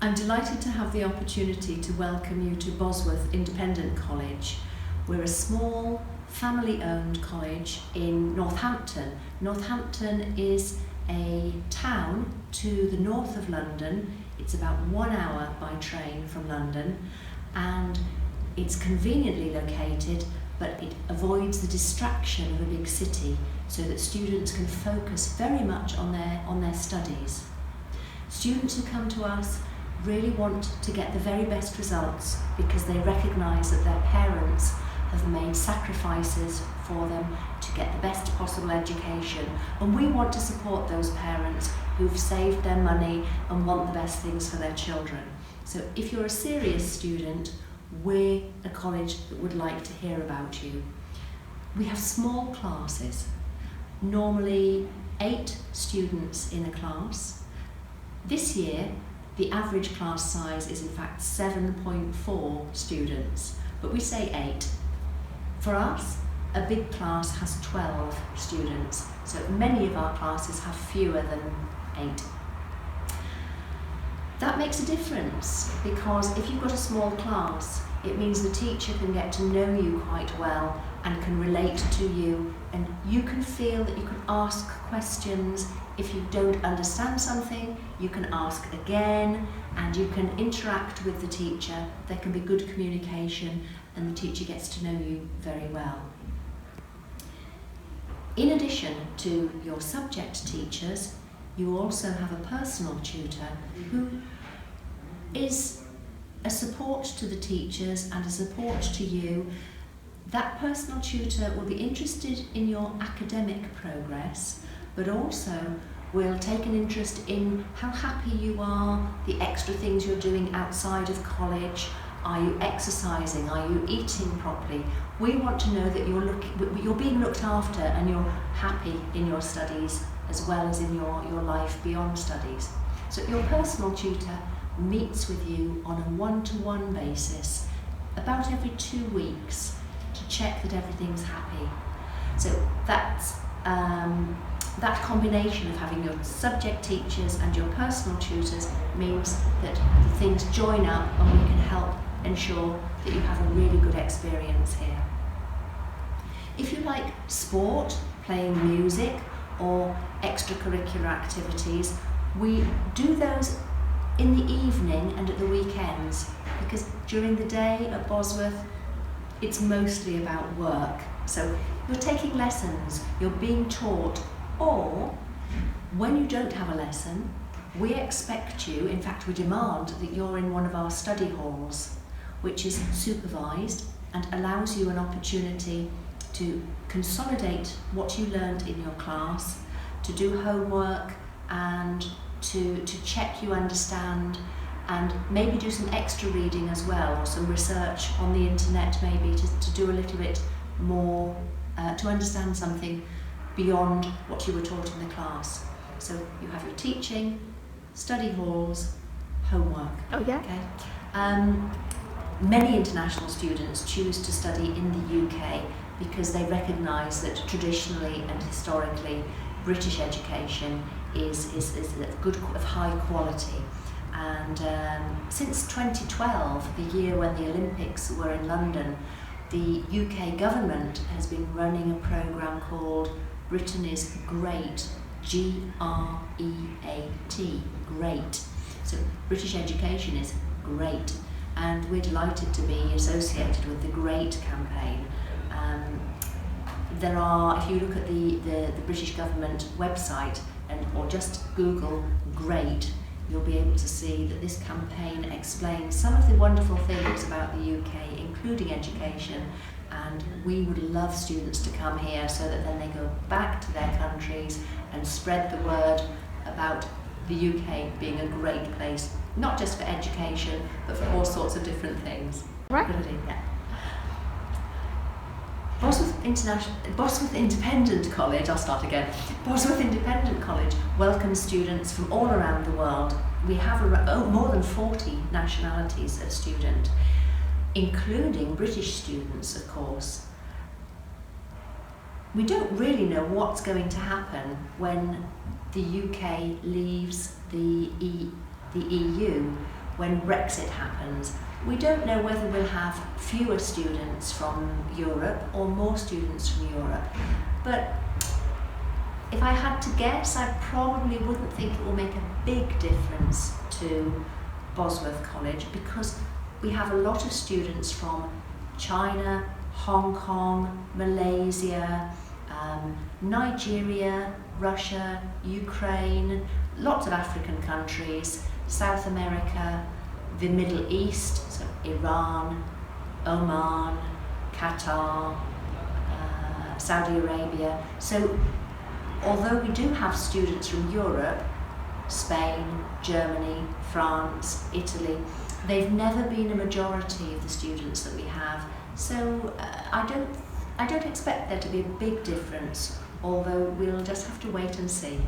I'm delighted to have the opportunity to welcome you to Bosworth Independent College. We're a small, family-owned college in Northampton. Northampton is a town to the north of London. It's about 1 hour by train from London, and it's conveniently located, but it avoids the distraction of a big city so that students can focus very much on their studies. Students who come to us really want to get the very best results because they recognise that their parents have made sacrifices for them to get the best possible education, and we want to support those parents who've saved their money and want the best things for their children. So if you're a serious student, we're a college that would like to hear about you. We have small classes, normally 8 students in a class. This year, the average class size is in fact 7.4 students, but we say 8. For us, a big class has 12 students, so many of our classes have fewer than 8. That makes a difference because if you've got a small class, it means the teacher can get to know you quite well and can relate to you, and you can feel that you can ask questions. If you don't understand something, you can ask again, and you can interact with the teacher. There can be good communication, and the teacher gets to know you very well. In addition to your subject teachers, you also have a personal tutor who is a support to the teachers and a support to you. That personal tutor will be interested in your academic progress, but also will take an interest in how happy you are, the extra things you're doing outside of college. Are you exercising? Are you eating properly? We want to know that you're being looked after and you're happy in your studies as well as in your life beyond studies. So your personal tutor meets with you on a one-to-one basis about every 2 weeks to check that everything's happy. So that's that combination of having your subject teachers and your personal tutors means that the things join up and we can help ensure that you have a really good experience here. If you like sport, playing music or extracurricular activities, we do those in the evening and at the weekends, because during the day at Bosworth it's mostly about work. So you're taking lessons, you're being taught, or when you don't have a lesson, we expect you, in fact we demand that you're in one of our study halls, which is supervised and allows you an opportunity to consolidate what you learned in your class, to do homework and to check you understand, and maybe do some extra reading as well, or some research on the internet maybe to do a little bit more, to understand something beyond what you were taught in the class. So you have your teaching, study halls, homework. Oh yeah? Okay. Many international students choose to study in the UK because they recognise that traditionally and historically British education is of high quality. And since 2012, the year when the Olympics were in London, the UK government has been running a programme called Britain is Great, G-R-E-A-T, great. So British education is great, and we're delighted to be associated with the GREAT campaign. There are, if you look at the British government website or just Google GREAT, you'll be able to see that this campaign explains some of the wonderful things about the UK, including education, and we would love students to come here so that then they go back to their countries and spread the word about the UK being a great place, not just for education, but for all sorts of different things. Right. Yeah. Bosworth Independent College, I'll start again. Bosworth Independent College welcomes students from all around the world. We have more than 40 nationalities of student, including British students, of course. We don't really know what's going to happen when the UK leaves the EU, when Brexit happens. We don't know whether we'll have fewer students from Europe or more students from Europe, but if I had to guess, I probably wouldn't think it will make a big difference to Bosworth College, because we have a lot of students from China, Hong Kong, Malaysia, Nigeria, Russia, Ukraine, lots of African countries, South America, the Middle East, so Iran, Oman, Qatar, Saudi Arabia. So although we do have students from Europe, Spain, Germany, France, Italy, they've never been a majority of the students that we have. So I don't expect there to be a big difference, although we'll just have to wait and see.